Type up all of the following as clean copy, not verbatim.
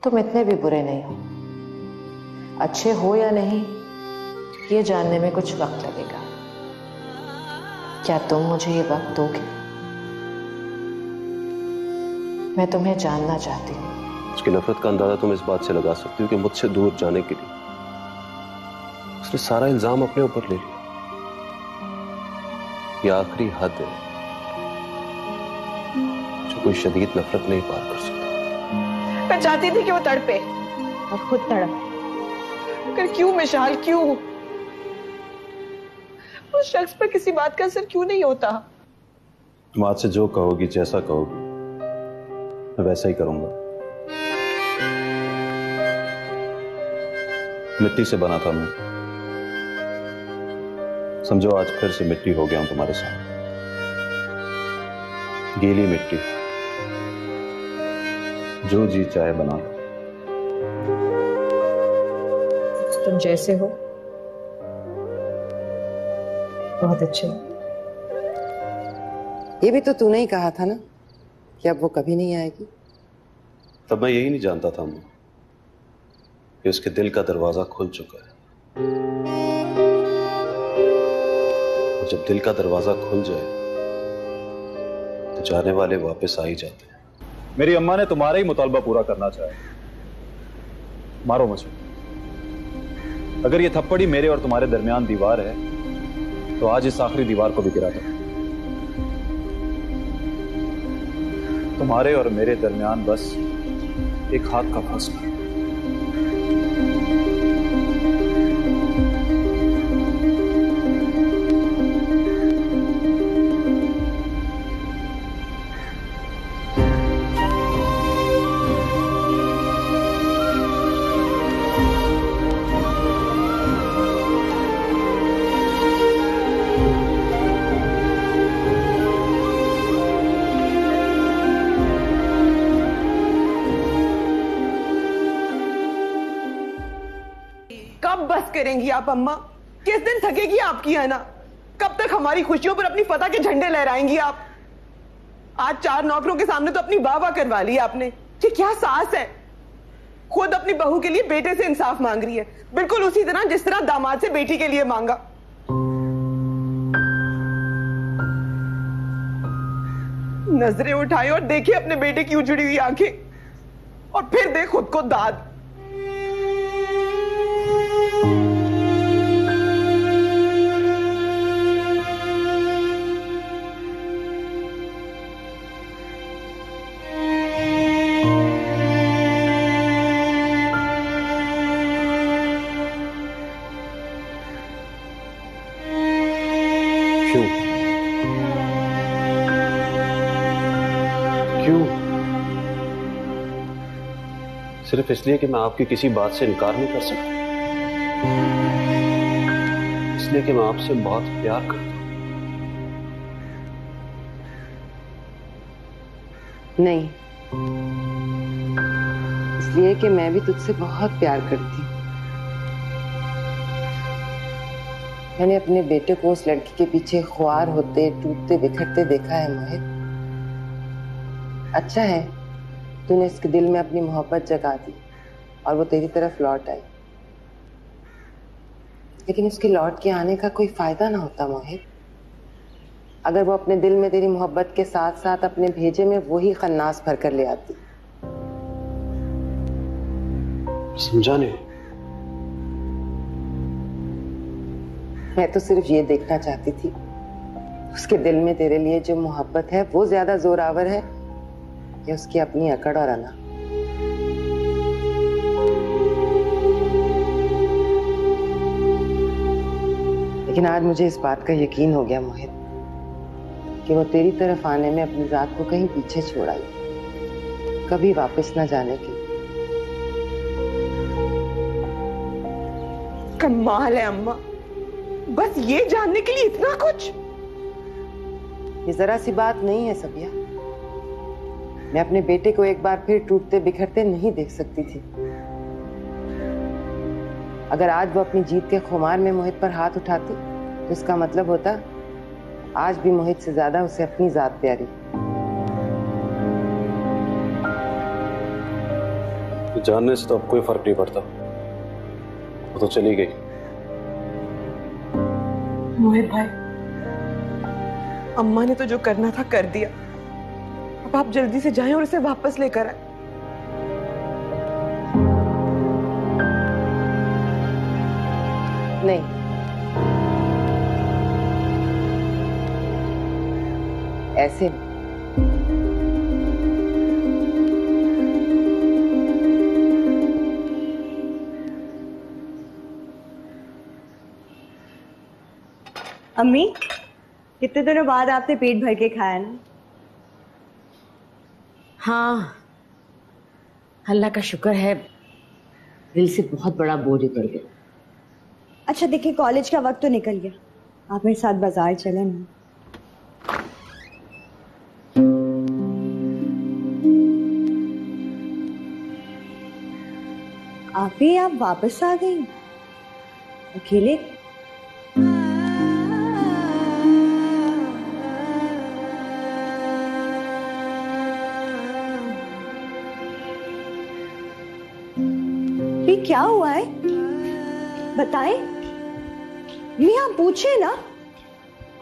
तुम इतने भी बुरे नहीं हो। अच्छे हो या नहीं ये जानने में कुछ वक्त लगेगा। क्या तुम मुझे ये वक्त दोगे? मैं तुम्हें जानना चाहती हूँ। उसकी नफरत का अंदाजा तुम इस बात से लगा सकती हो कि मुझसे दूर जाने के लिए उसने सारा इल्जाम अपने ऊपर ले लिया। यह आखिरी हद है जो कोई शदीद नफरत नहीं पार कर सकता। मैं चाहती थी कि वो तड़पे और खुद तड़पे, मगर क्यों मिशाल, क्यों? उस शख्स पर किसी बात का असर क्यों नहीं होता? तुम आज से जो कहोगी, जैसा कहोगी, मैं वैसा ही करूंगा। मिट्टी से बना था मैं, समझो आज फिर से मिट्टी हो गया हूं तुम्हारे साथ। गीली मिट्टी, जो जी चाहे बना लो। तुम जैसे हो बहुत अच्छे हो। ये भी तो तूने ही कहा था ना कि अब वो कभी नहीं आएगी। तब मैं यही नहीं जानता था मैं कि उसके दिल का दरवाजा खुल चुका है। और जब दिल का दरवाजा खुल जाए तो जाने वाले वापस आ ही जाते हैं। मेरी अम्मा ने तुम्हारा ही मुतालबा पूरा करना चाहा। मारो मुझे। अगर ये थप्पड़ी मेरे और तुम्हारे दरमियान दीवार है तो आज इस आखिरी दीवार को भी गिरा दो। तुम्हारे और मेरे दरमियान बस एक हाथ का फासला। कब बस करेंगी आप अम्मा? किस दिन थकेगी आपकी है ना? कब तक हमारी खुशियों पर अपनी फतह के झंडे लहराएंगी आप? आज 4 नौकरों के सामने तो अपनी वाह करवा ली आपने। ये क्या सास है? खुद अपनी बहू के लिए बेटे से इंसाफ मांग रही है, बिल्कुल उसी तरह जिस तरह दामाद से बेटी के लिए मांगा। नजरें उठाए और देखे अपने बेटे की उजड़ी हुई आंखें, और फिर दे खुद को दाद। क्यों? क्यों? सिर्फ इसलिए कि मैं आपकी किसी बात से इनकार नहीं कर सकता, इसलिए कि मैं आपसे बहुत प्यार करता हूं। नहीं, इसलिए कि मैं भी तुझसे बहुत प्यार करती हूँ। मैंने अपने बेटे को उस लड़की के पीछे ख्वार होते, टूटते, बिखरते देखा है मोहित। अच्छा है तूने इसके दिल में अपनी मोहब्बत जगा दी और वो तेरी तरफ लौट आई, लेकिन उसके लौट के आने का कोई फायदा ना होता मोहित। अगर वो अपने दिल में तेरी मोहब्बत के साथ साथ अपने भेजे में वही खन्नास भर कर ले आती। समझा नहीं? मैं तो सिर्फ ये देखना चाहती थी उसके दिल में तेरे लिए जो मोहब्बत है वो ज्यादा जोरावर है या उसकी अपनी अकड़ और अना। लेकिन आज मुझे इस बात का यकीन हो गया मोहित कि वो तेरी तरफ आने में अपनी जात को कहीं पीछे छोड़ आई, कभी वापस ना जाने की। कमाल है अम्मा, बस ये जानने के लिए इतना कुछ? ये जरा सी बात नहीं है सबिया। मैं अपने बेटे को एक बार फिर टूटते बिखरते नहीं देख सकती थी। अगर आज वो अपनी जीत के खुमार में मोहित पर हाथ उठाती तो इसका मतलब होता आज भी मोहित से ज्यादा उसे अपनी जात प्यारी। जानने से तो अब कोई फर्क नहीं पड़ता, वो तो चली गई। मोहित भाई, अम्मा ने तो जो करना था कर दिया। अब आप जल्दी से जाएं और उसे वापस लेकर आए। नहीं, ऐसे नहीं। अम्मी, कितने दिनों बाद आपने पेट भर के खाया ना? हाँ, अल्लाह का शुक्र है, दिल से बहुत बड़ा बोझ उतर गया। अच्छा देखिए, कॉलेज का वक्त तो निकल गया, आप मेरे साथ बाजार चलें ना। आप वापस आ गई अकेले? क्या हुआ है बताएं। मियां पूछे ना,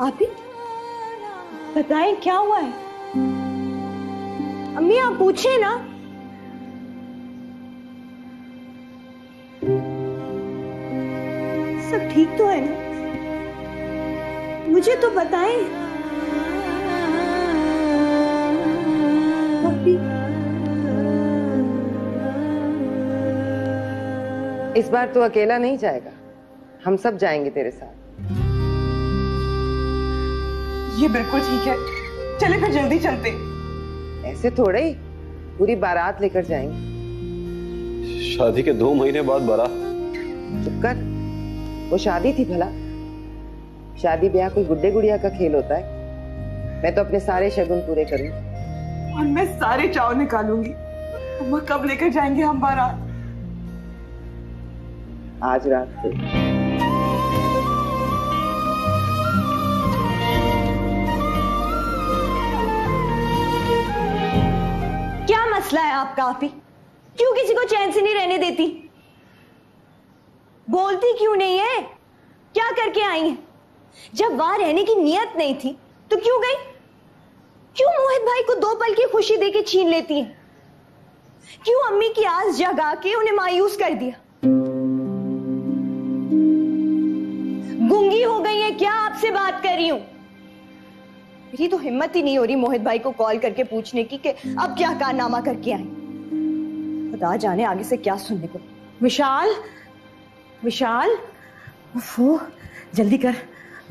आप ही बताएं क्या हुआ है। अम्मी आप पूछे ना। सब ठीक तो है ना? मुझे तो बताएं। इस बार तो अकेला नहीं जाएगा, हम सब जाएंगे तेरे साथ। ये बिल्कुल ठीक है, चले फिर जल्दी चलते। ऐसे थोड़े ही, पूरी बारात लेकर जाएंगे। शादी के 2 महीने बाद बारात? चुप कर, वो शादी थी भला। शादी ब्याह कोई गुड्डे गुड़िया का खेल होता है। मैं तो अपने सारे शगुन पूरे करूंगी और मैं सारे चाव निकालूंगी। अम्मा कब लेकर जाएंगे हम बारात? आज रात को। क्या मसला है आपका? आप ही क्यों किसी को चैन से नहीं रहने देती? बोलती क्यों नहीं है? क्या करके आई है? जब वहां रहने की नियत नहीं थी तो क्यों गई? क्यों मोहित भाई को 2 पल की खुशी देके छीन लेती है? क्यों अम्मी की आस जगा के उन्हें मायूस कर दिया? गूंगी हो गई है क्या? आपसे बात कर रही हूं। मेरी तो हिम्मत ही नहीं हो रही मोहित भाई को कॉल करके पूछने की कि अब क्या कारनामा करके आए। खुदा जाने आगे से क्या सुनने को। विशाल, विशाल, उफ़ो, जल्दी कर,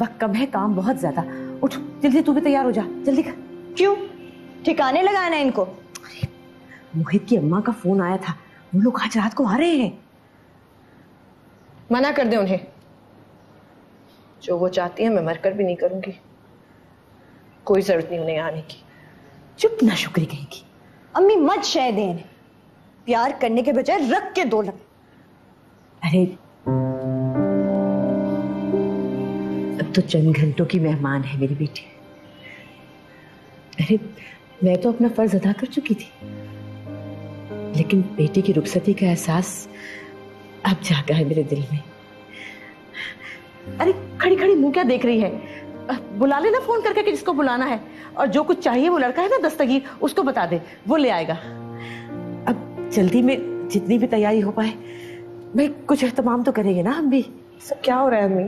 वक्त कम है, काम बहुत ज्यादा। उठ जल्दी, तू भी तैयार हो जा, जल्दी कर। क्यों? ठिकाने लगाना है इनको? अरे मोहित की अम्मा का फोन आया था, वो लोग आज रात को आ रहे हैं। मना कर दे उन्हें, जो वो चाहती है मैं मरकर भी नहीं करूंगी। कोई जरूरत नहीं उन्हें आने की। चुप ना शुक्री कहेगी। अम्मी मत शय दें इन्हें, प्यार करने के बजाय रख के दो लग। अरे अब तो चंद घंटों की मेहमान है मेरी बेटी। अरे मैं तो अपना फर्ज अदा कर चुकी थी, लेकिन बेटी की रुखसती का एहसास अब जागा है मेरे दिल में। अरे खड़ी खड़ी मुंह क्या देख रही है? बुला लेना फोन करके कि जिसको बुलाना है, और जो कुछ चाहिए वो लड़का है ना दस्तगीर, उसको बता दे, वो ले आएगा। अब जल्दी में जितनी भी तैयारी हो पाए, भाई कुछ एहतमाम तो करेंगे ना हम भी। सब क्या हो रहा है अम्मी?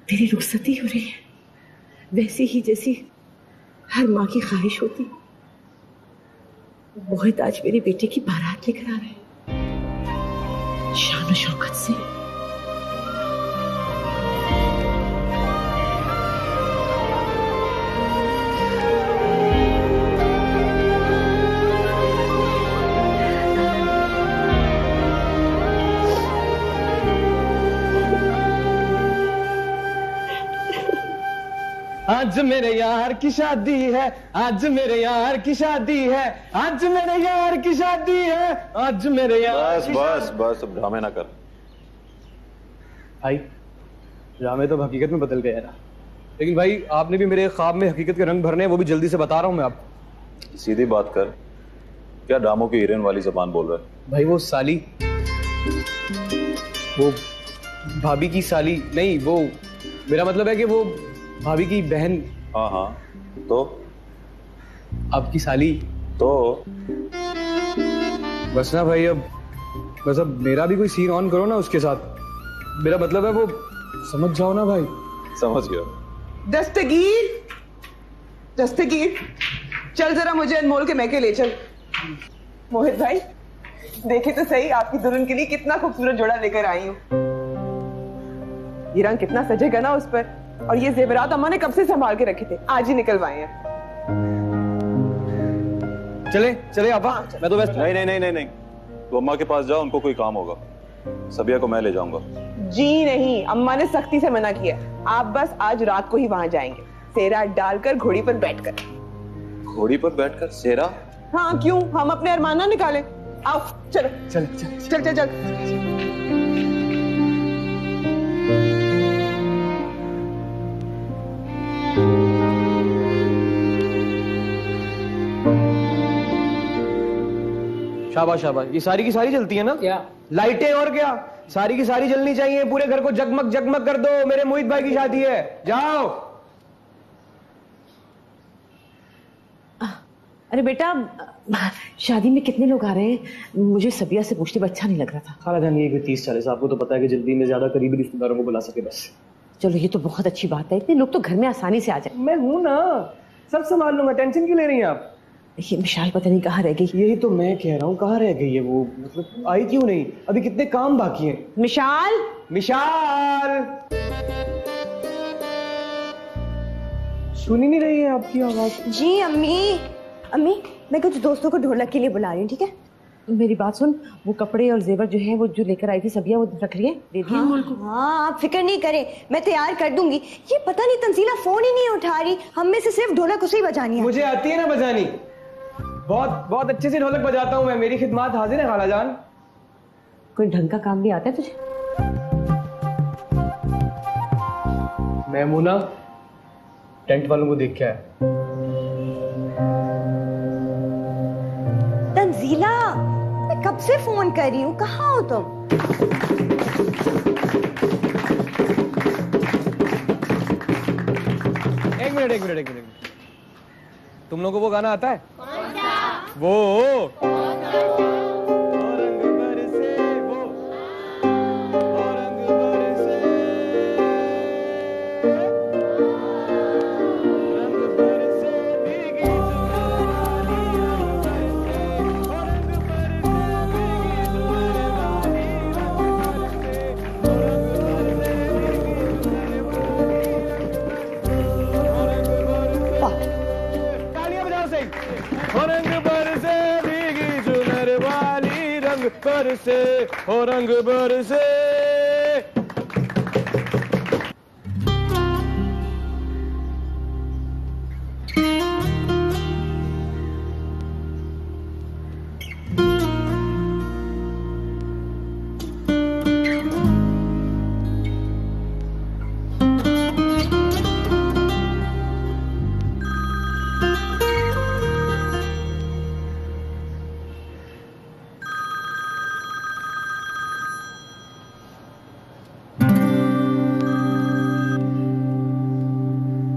मेरी रुखसती हो रही है, वैसी ही जैसी हर माँ की ख्वाहिश होती। मोहित आज मेरी बेटी की बारात लेकर आ रहे हैं, शान और शौकत से। आज मेरे यार की शादी है, आज मेरे यार की शादी है, आज मेरे यार की शादी है, आज मेरे यार। बस बस बस, अब ड्रामे ना कर। भाई ड्रामे तो हकीकत में बदल गए ना, लेकिन भाई आपने भी मेरे ख्वाब में हकीकत के रंग भरने हैं, वो भी जल्दी से बता रहा हूं मैं आपको। सीधी बात कर, क्या ड्रामों की हीरोइन वाली जबान बोल रहा है? भाई वो साली, वो भाभी की साली नहीं, वो मेरा मतलब है कि वो भाभी की बहन। हाँ हाँ, तो आपकी साली। तो बस ना भाई, अब बस अब मेरा भी कोई सीन ऑन करो ना उसके साथ। मेरा मतलब है वो समझ जाओ ना भाई। समझ गया। दस्तगीर, दस्तगीर, चल जरा मुझे अनमोल के मैके ले चल। मोहित भाई देखे तो सही, आपकी दुल्हन के लिए कितना खूबसूरत जोड़ा लेकर आई हूँ। ये रंग कितना सजेगा ना उस पर, और ये जेवरात अम्मा ने कब से संभाल के रखे थे, आज ही निकलवाए हैं। चले चले आपा, मैं तो वैसे नहीं नहीं नहीं नहीं नहीं, तो अम्मा के पास जाओ, उनको कोई काम होगा। सबिया को मैं ले जाऊंगा। जी नहीं, अम्मा ने सख्ती से मना किया। आप बस आज रात को ही वहां जाएंगे, सेरा डालकर घोड़ी पर बैठकर। घोड़ी पर बैठकर सेरा? हाँ क्यों, हम अपने अरमान ना निकाले। आओ चलो चल चल चल चल चल। शाबाश शाबाश, ये सारी की सारी जलती है ना? क्या लाइटें और क्या, सारी की सारी जलनी चाहिए, पूरे घर को जगमग जगमग कर दो। मेरे मोहित भाई की शादी है, जाओ। अरे बेटा, शादी में कितने लोग आ रहे हैं? मुझे सबिया से पूछते अच्छा नहीं लग रहा था। खाला जान, ये 30-40, आपको तो पता है कि जल्दी में ज्यादा करीबी रिश्तेदारों को बुला सके बस। चलो ये तो बहुत अच्छी बात है, इतने लोग तो घर में आसानी से आ जाए। मैं हूं ना, सब संभाल लूंगा, टेंशन क्यों ले रही हैं आप? ये मिशाल पता नहीं कहाँ रह गई। यही तो मैं कह रहा हूँ, कहाँ रह गई है वो, मतलब आई क्यों नहीं? अभी कितने काम बाकी हैं। मिशाल, मिशाल, सुनी नहीं रही है आपकी आवाज? जी अम्मी, अम्मी मैं कुछ दोस्तों को ढोलक के लिए बुला रही हूँ, ठीक है? मेरी बात सुन, वो कपड़े और जेवर जो है वो जो लेकर आई थी सबिया, वो रख रही है, दे दिया अनमोल को। हाँ आप फिक्र नहीं करें, मैं तैयार कर दूंगी। ये पता नहीं तंजीला फोन ही नहीं उठा रही, हम में से सिर्फ ढोलक उसे ही बजानी है। मुझे आती है ना बजानी, बहुत बहुत अच्छे से ढोलक बजाता हूँ मैं, मेरी खिदमत हाजिर है खाला जान। कोई ढंग का काम भी आता है तुझे? मैमूना टेंट वालों को देख के आया। तंजीला, मैं कब से फोन कर रही हूँ, कहाँ हो तुम? एक मिनट, तुम लोगों को वो गाना आता है? कौन सा? वो रंग बरसे, वो रंग बरसे, रंग बरसे भीगी रंग बरसे भीगी चुनर वाली, रंग बरसे हो रंग बरसे।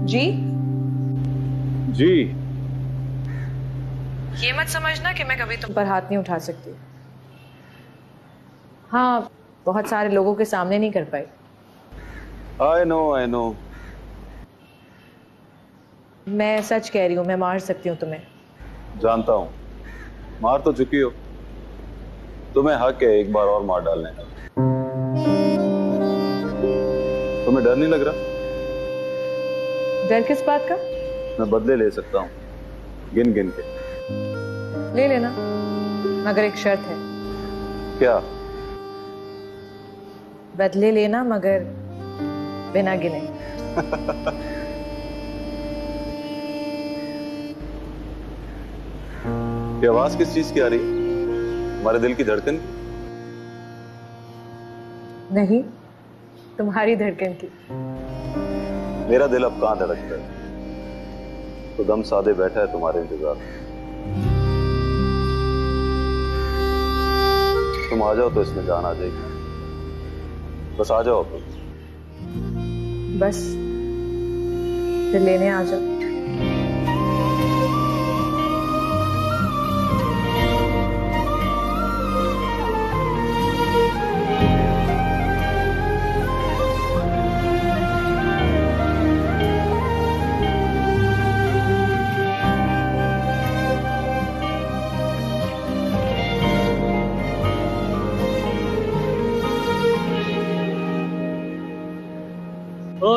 जी जी, ये मत समझना कि मैं कभी तुम पर हाथ नहीं उठा सकती। हाँ, बहुत सारे लोगों के सामने नहीं कर पाई। I know. मैं सच कह रही हूँ, मैं मार सकती हूँ तुम्हें। जानता हूँ, मार तो चुकी हो, तुम्हें हक है एक बार और मार डालने का। तुम्हें डर नहीं लग रहा? डर किस बात का? मैं बदले ले सकता हूँ, गिन गिन के। ले लेना, मगर एक शर्त है। क्या? बदले लेना मगर बिना गिने। ये आवाज किस चीज की आ रही? हमारे दिल की धड़कन? नहीं, तुम्हारी धड़कन की। मेरा दिल अब कहां धड़कता है, तो दम साधे बैठा है तुम्हारे इंतजार में। आ जाओ तो इसमें जान आ जाएगी। बस आ जाओ। बस फिर लेने आ जाओ।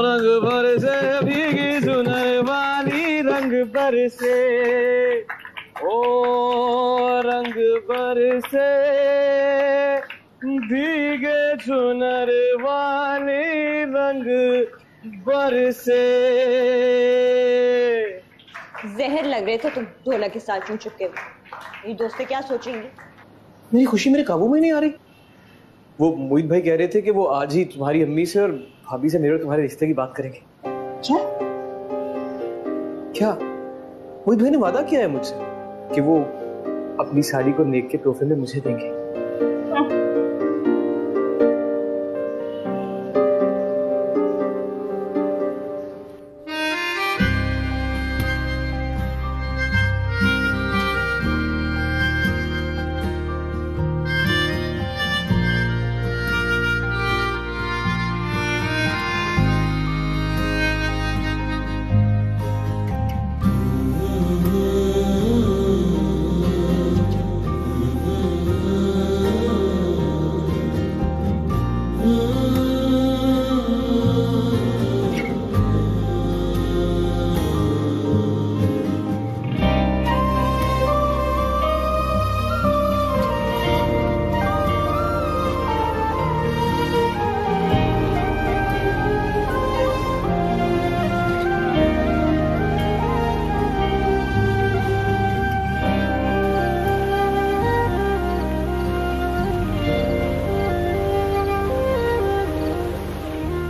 रंग भर से भीगी सुनर वाली रंग भर से, ओ रंग भर से भीगे सुनर वाली रंग भर से। जहर लग रहे थे तुम ढोलक के साथ क्यों चुपके हुए? मेरी दोस्तें क्या सोचेंगी? मेरी खुशी मेरे काबू में नहीं आ रही। वो मोहित भाई कह रहे थे कि वो आज ही तुम्हारी अम्मी से और भाभी से मेरे और तुम्हारे रिश्ते की बात करेंगे। क्या? मोहित भाई ने वादा किया है मुझसे कि वो अपनी साड़ी को नेक के तोहफे में मुझे देंगे।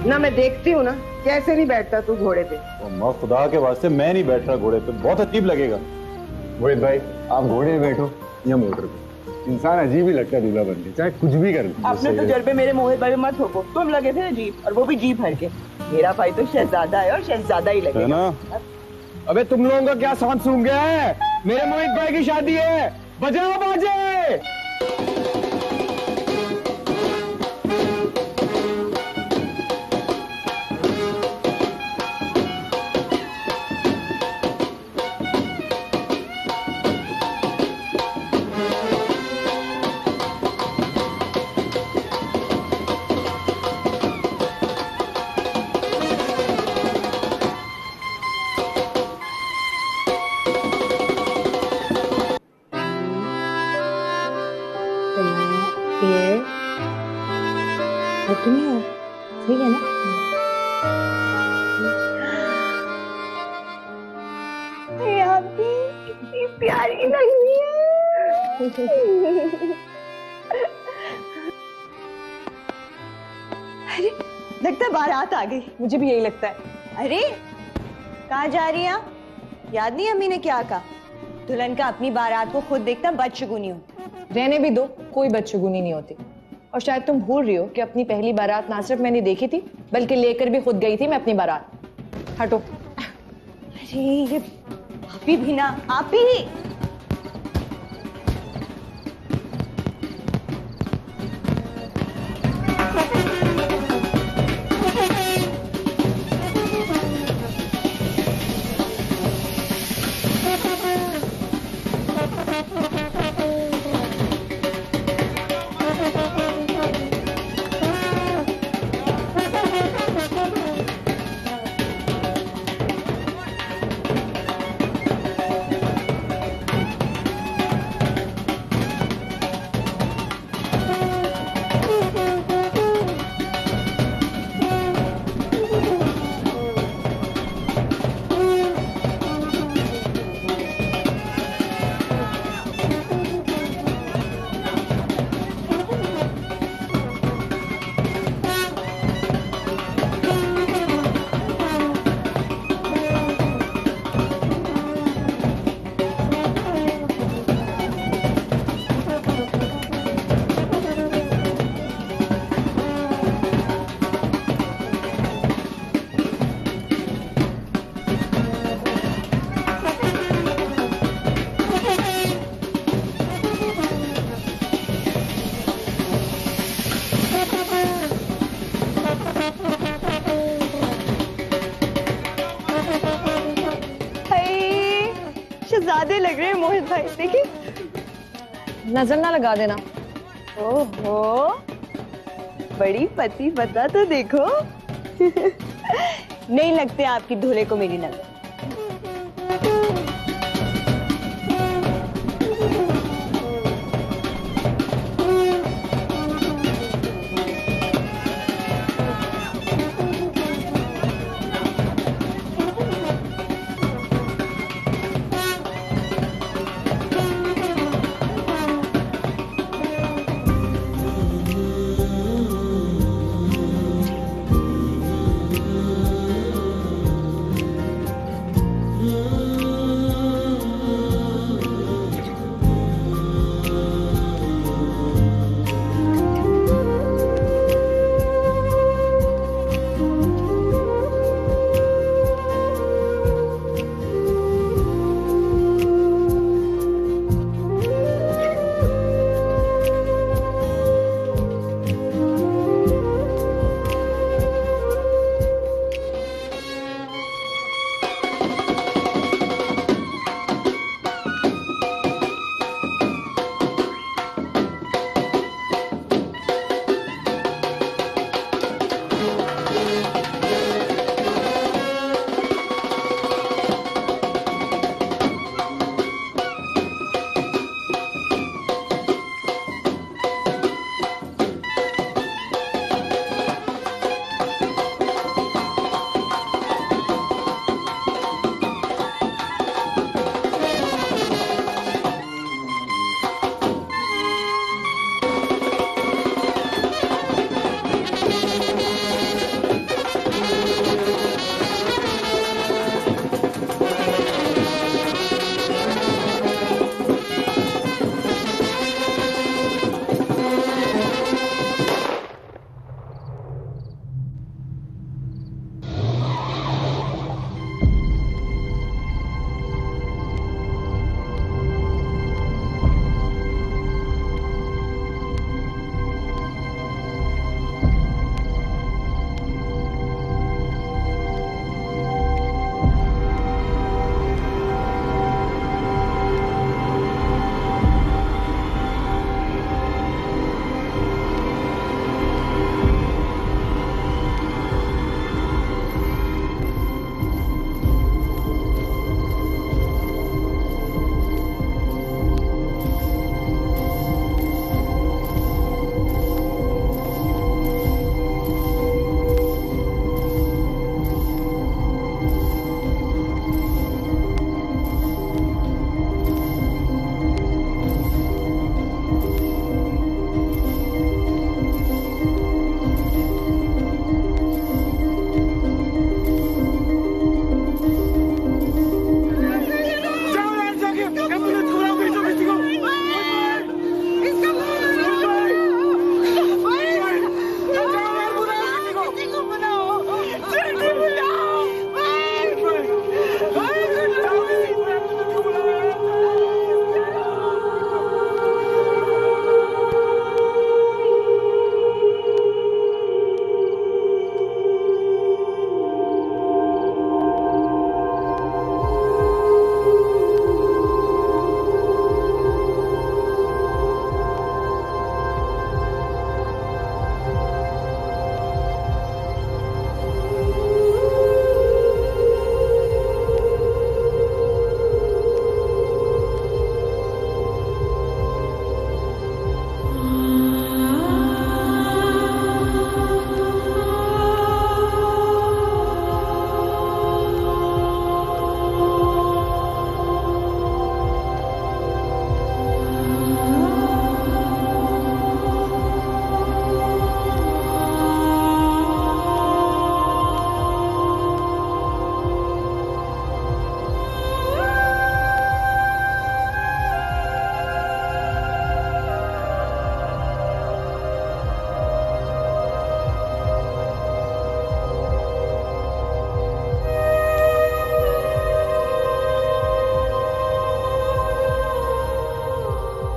ना मैं देखती हूँ ना कैसे नहीं बैठता तू घोड़े पे। अम्मा खुदा के वास्ते मैं नहीं बैठ रहा घोड़े पे, बहुत अजीब लगेगा। मोहित भाई आप घोड़े में बैठो या मोटर पे, इंसान अजीब ही लगता है दूल्हा बन के, चाहे कुछ भी कर लो। अपने तो जड़ पे मेरे मोहित भाई मत ठोको, तुम लगे थे अजीब और वो भी जी भर के। मेरा भाई तो शहजादा है और शहजादा ही लगेगा ना। अबे तुम लोगों का क्या सांस सूख गया है? मेरे मोहित भाई की शादी है, बजाओ बाजे। ठीक है ना? इतनी प्यारी लगी है। अरे लगता है बारात आ गई। मुझे भी यही लगता है। अरे कहाँ जा रही हैं आप? याद नहीं अम्मी ने क्या कहा? दुल्हन का अपनी बारात को खुद देखता बदशगुनी होती। रहने भी दो, कोई बदशगुनी नहीं होती। और शायद तुम भूल रही हो कि अपनी पहली बारात ना सिर्फ मैंने देखी थी बल्कि लेकर भी खुद गई थी मैं अपनी बारात। हटो। अरे आप भी ना, आप ही। लग रहे हैं मोहित भाई, देखिए। नजर ना लगा देना। ओहो, बड़ी पति पता तो देखो। नहीं लगते आपकी दूल्हे को मेरी नजर।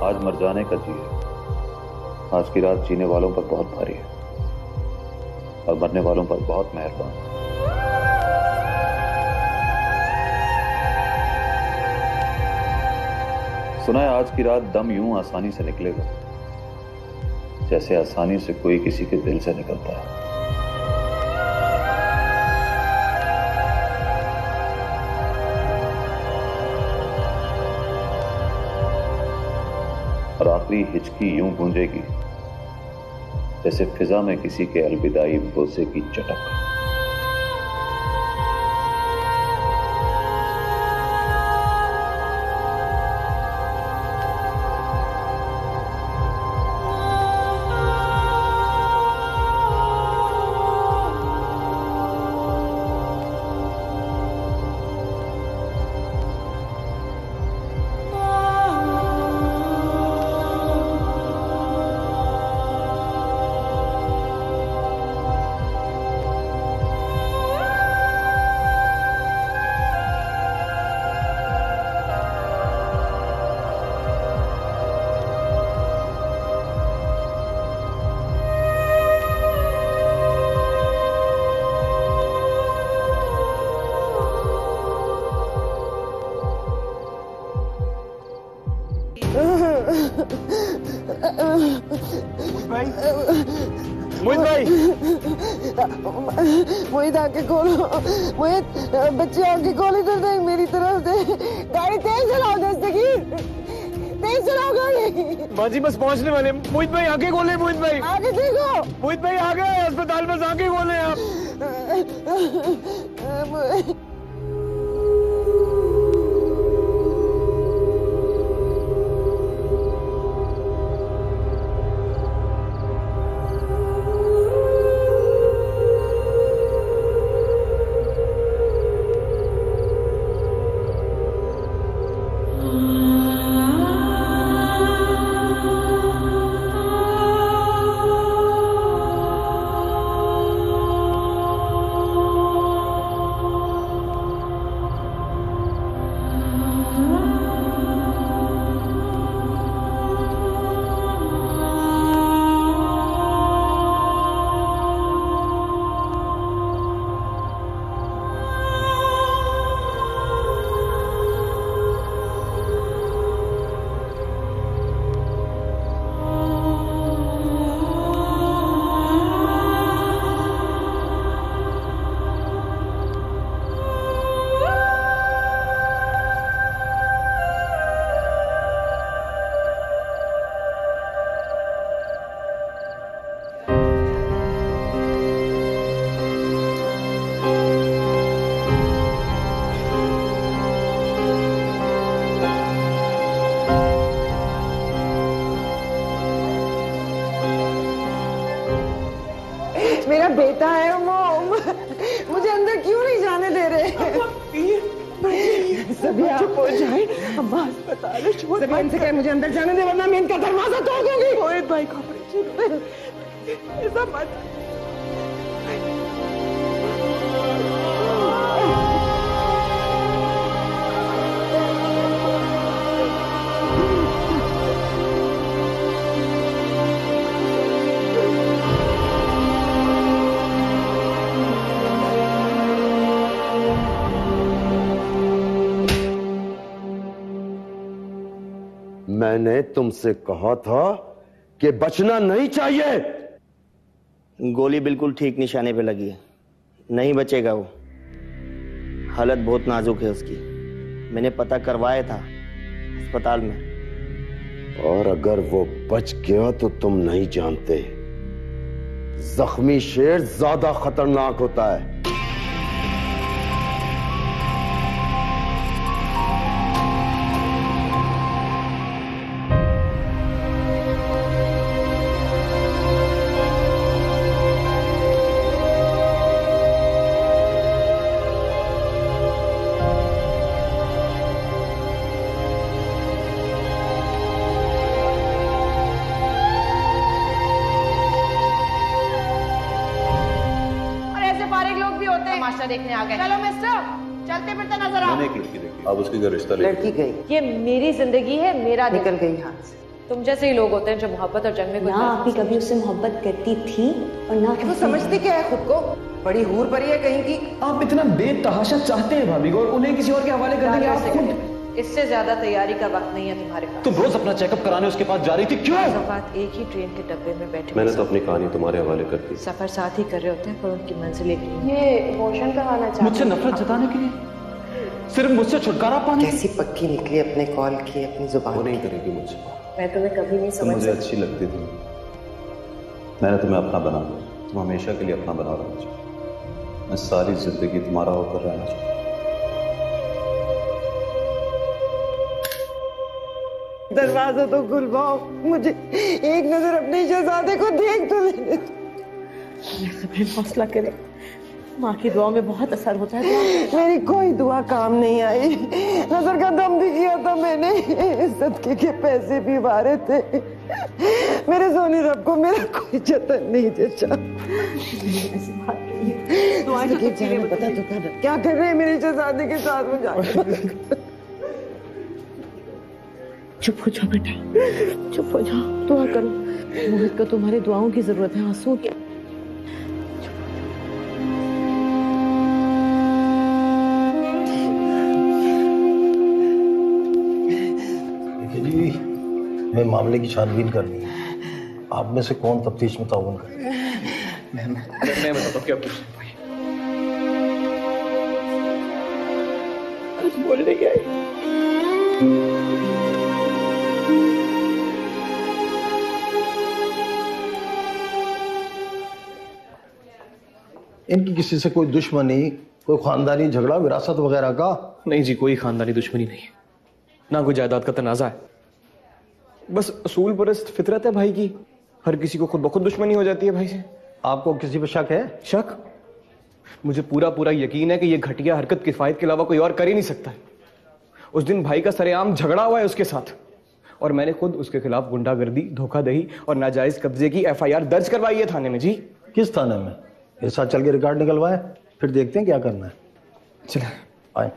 आज मर जाने का जी है। आज की रात जीने वालों पर बहुत भारी है और मरने वालों पर बहुत मेहरबान। सुना है आज की रात दम यूं आसानी से निकलेगा जैसे आसानी से कोई किसी के दिल से निकलता है। और आखिरी हिचकी यूं गूंजेगी जैसे फिजा में किसी के अलविदाई बोसे की चटक। मोहित आंखें खोलो, मोहित बच्चे आंखें खोल, इधर देख मेरी तरफ देख। गाड़ी तेज चलाओ दस्तगीर, तेज चलाओ गाड़ी। माँ जी बस पहुंचने वाले। मोहित भाई आंखें खोले, मोहित भाई आगे देखो। मोहित भाई आ गए अस्पताल, बस आंखें खोले आप। मेरा बेटा है वो, मुझे अंदर क्यों नहीं जाने दे रहे? सभी चुप हो जाए, अम्मा अस्पताल है, सभी इनसे कहे मुझे अंदर जाने दे वरना मैं इनका दरवाजा तोड़ दूंगी। मोहित भाई को ऐसा मत। मैंने तुमसे कहा था कि बचना नहीं चाहिए। गोली बिल्कुल ठीक निशाने पे लगी है, नहीं बचेगा वो। हालत बहुत नाजुक है उसकी, मैंने पता करवाया था अस्पताल में। और अगर वो बच गया तो तुम नहीं जानते, जख्मी शेर ज्यादा खतरनाक होता है। देखने आ गए। चलो मिस्टर, चलते फिरते नजर आओ। मैंने एक लड़की देखी, अब उसकी घर रिश्ता लड़की गई, ये मेरी जिंदगी है, मेरा निकल गई हाथ से। तुम जैसे ही लोग होते हैं जो मोहब्बत और जंग में ना आप भी कभी उससे मोहब्बत करती थी और ना तो समझती क्या है खुद को, बड़ी हूर परी है कहीं की। आप इतना बेतहाशा चाहते हैं भाभी को और उन्हें किसी और के हवाले कर देंगे आप खुद। इससे ज्यादा तैयारी का वक्त नहीं है तुम्हारे पास। तुम रोज अपना चेकअप कराने उसके पास जा रही थी, क्यों? सफात एक ही ट्रेन के डब्बे में बैठे। मैंने तो अपनी कहानी तुम्हारे हवाले कर दी। सफर साथ ही कर रहे होते हैं पर उनकी मंजिल एक नहीं। ये इमोशन करवाना चाहते मुझसे नफरत जताने के लिए, सिर्फ मुझसे छुटकारा पाने। कैसी पक्की निकली, अपने कॉल की अपनी जुबान। वो नहीं करेगी मुझसे। मैं तुम्हें कभी नहीं समझ मुझे अच्छी लगती थी, मैंने तुम्हें अपना बना लिया। तुम हमेशा के लिए अपना बना रहना चाहिए। मैं सारी जिंदगी तुम्हारा होकर रहना चाहता हूँ। दरवाजा तो खुलवाओ, मुझे एक नजर अपने शहजादे को देख तो लेने दो। हौसला करें, माँ की दुआ में बहुत असर होता है। मेरी कोई दुआ काम नहीं आई। नजर का दम भी किया था मैंने, सदके के पैसे भी वारे थे। मेरे सोने रब को मेरा कोई जतन नहीं जचा। पता तो क्या कर रहे हैं मेरे शहजादे के साथ में जाकर। चुप हो जाओ बेटा, चुप हो जाओ, दुआ करो। मोहित को तुम्हारी दुआओं की जरूरत है, आंसू की। जी, मैं मामले की छानबीन करनी है। आप में से कौन तफ्तीश में ताउन करे? मैं बताता हूँ क्या पूछ। कुछ बोलने क्या है? इनकी किसी से कोई दुश्मनी, कोई खानदानी झगड़ा, विरासत वगैरह का? नहीं जी, कोई खानदानी दुश्मनी नहीं है, ना कोई जायदाद का तनाजा है। बस असूल परस्त फितरत है भाई की, हर किसी को खुद ब खुद दुश्मनी हो जाती है भाई से। आपको किसी पर शक है? शक? मुझे पूरा पूरा यकीन है कि ये घटिया हरकत किफायत के अलावा कोई और कर ही नहीं सकता है। उस दिन भाई का सरेआम झगड़ा हुआ है उसके साथ, और मैंने खुद उसके खिलाफ गुंडागर्दी, धोखाधड़ी और नाजायज कब्जे की FIR दर्ज करवाई है थाने में। जी। किस थाने में? मेरे साथ चल के रिकॉर्ड निकलवाए, फिर देखते हैं क्या करना है। चले आए।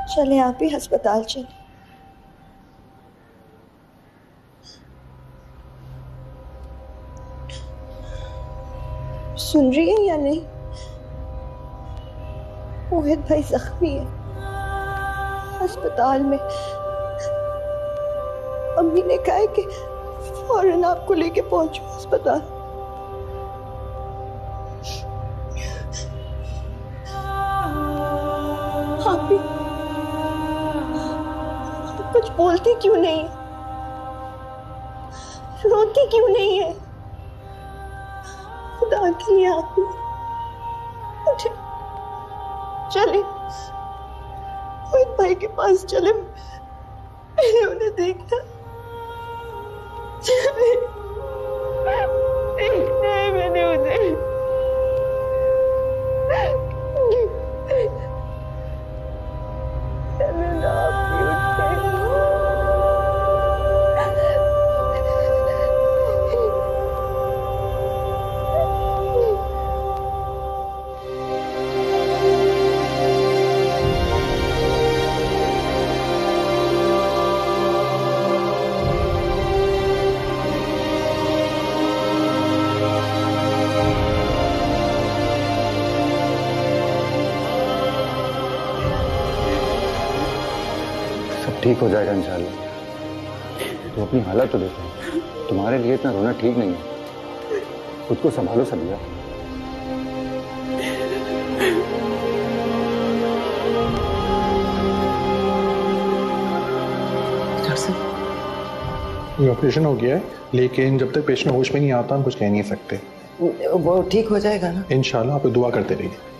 चले आप ही अस्पताल चले। सुन रही है या नहीं? मोहित भाई जख्मी है अस्पताल में। अम्मी ने कहा है कि फौरन आपको लेके पहुंचो अस्पताल। आप भी कुछ बोलती क्यों नहीं है? रोती क्यों नहीं है? खुदा के लिए आप मुझे चले मोहित भाई के पास चले, मैंने उन्हें देखना। चले देखना है मैंने उन्हें। चले ना आप भी उठे। ठीक हो जाएगा इंशाल्लाह। तो अपनी हालत तो देखो, तुम्हारे लिए इतना रोना ठीक नहीं है। खुद को संभालो सबिया। ये ऑपरेशन हो गया है, लेकिन जब तक पेशेंट होश में नहीं आता हम कुछ कह नहीं सकते। वो ठीक हो जाएगा ना? इंशाल्लाह। आप दुआ करते रहिए।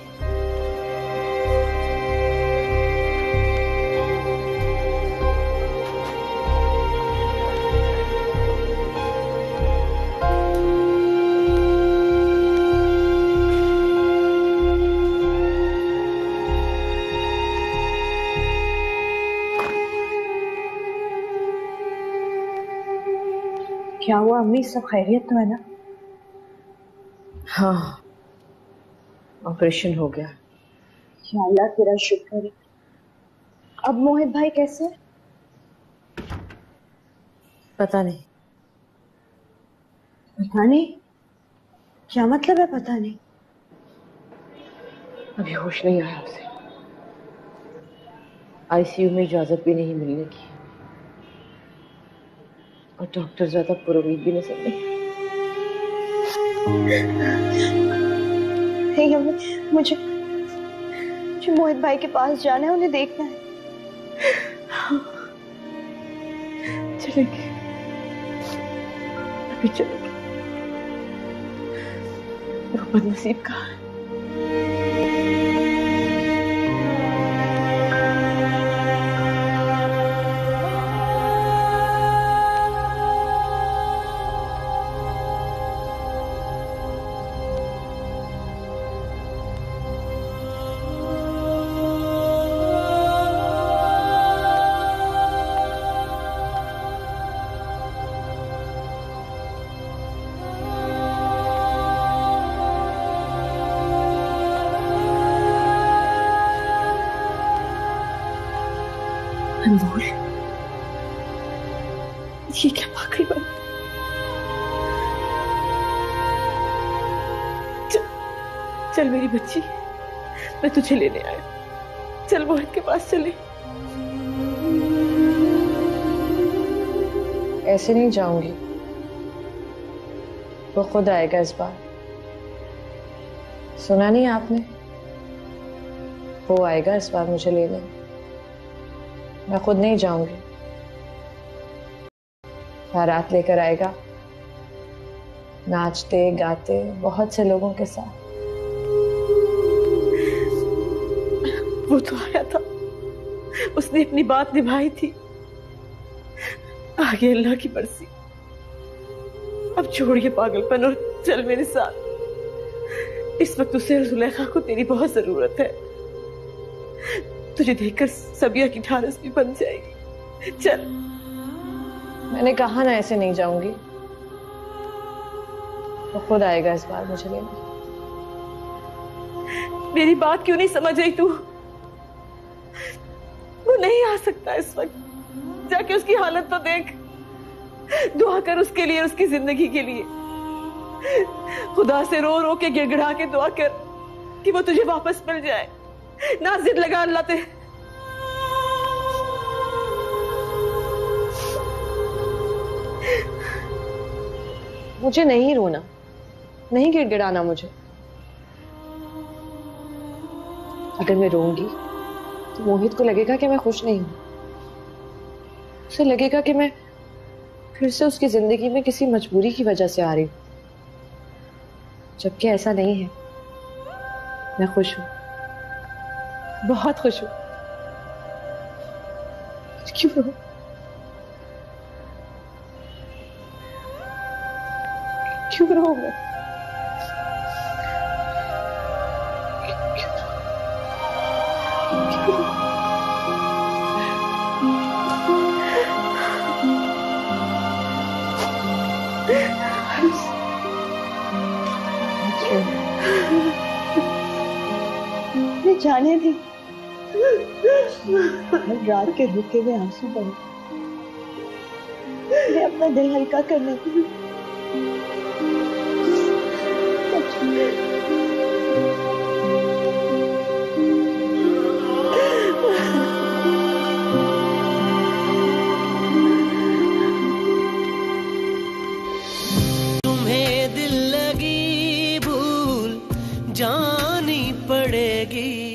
क्या हुआ अम्मी, सब खैरियत तो है ना? हाँ, ऑपरेशन हो गया। या अल्लाह तेरा शुक्र है। अब मोहित भाई कैसे है? पता नहीं। पता नहीं? क्या मतलब है पता नहीं? अभी होश नहीं आया उसे। आईसीयू में इजाजत भी नहीं मिलने की और डॉक्टर ज्यादा पुरुमीद भी नजर नहीं। मुझे मोहित भाई के पास जाना है, उन्हें देखना है। चलेंगे, अभी चलेंगे। वो बदनसीब कहाँ है? अनमोल, ये क्या पागल बन? चल मेरी बच्ची, मैं तुझे लेने आया। चल मोहित के पास चले। ऐसे नहीं जाऊंगी, वो खुद आएगा इस बार। सुना नहीं आपने? वो आएगा इस बार मुझे लेने, मैं खुद नहीं जाऊंगी। बारात लेकर आएगा, नाचते गाते बहुत से लोगों के साथ। वो तो आया था, उसने अपनी बात निभाई थी। आगे अल्लाह की मर्जी। अब छोड़िए पागलपन और चल मेरे साथ। इस वक्त उसे और जुलेखा को तेरी बहुत जरूरत है। तुझे देखकर सबिया की ढारस भी बन जाएगी। चल। मैंने कहा ना ऐसे नहीं जाऊंगी। वो खुद आएगा इस बार मुझे लेने। मेरी बात क्यों नहीं समझ आई तू? वो नहीं आ सकता इस वक्त। जाके उसकी हालत तो देख। दुआ कर उसके लिए, उसकी जिंदगी के लिए। खुदा से रो रो के गिड़गिड़ा के दुआ कर कि वो तुझे वापस मिल जाए। ना जिद लगा अल्लाह ते। मुझे नहीं रोना, नहीं गिड़गिड़ाना मुझे। अगर मैं रोऊंगी तो मोहित को लगेगा कि मैं खुश नहीं हूं। उसे लगेगा कि मैं फिर से उसकी जिंदगी में किसी मजबूरी की वजह से आ रही हूं, जबकि ऐसा नहीं है। मैं खुश हूं, बहुत खुश हूं। क्यों रो? क्यों रो मैं? जाने दी। रात के रुके हुए आंसू बने। मैं अपना दिल हल्का करने दी।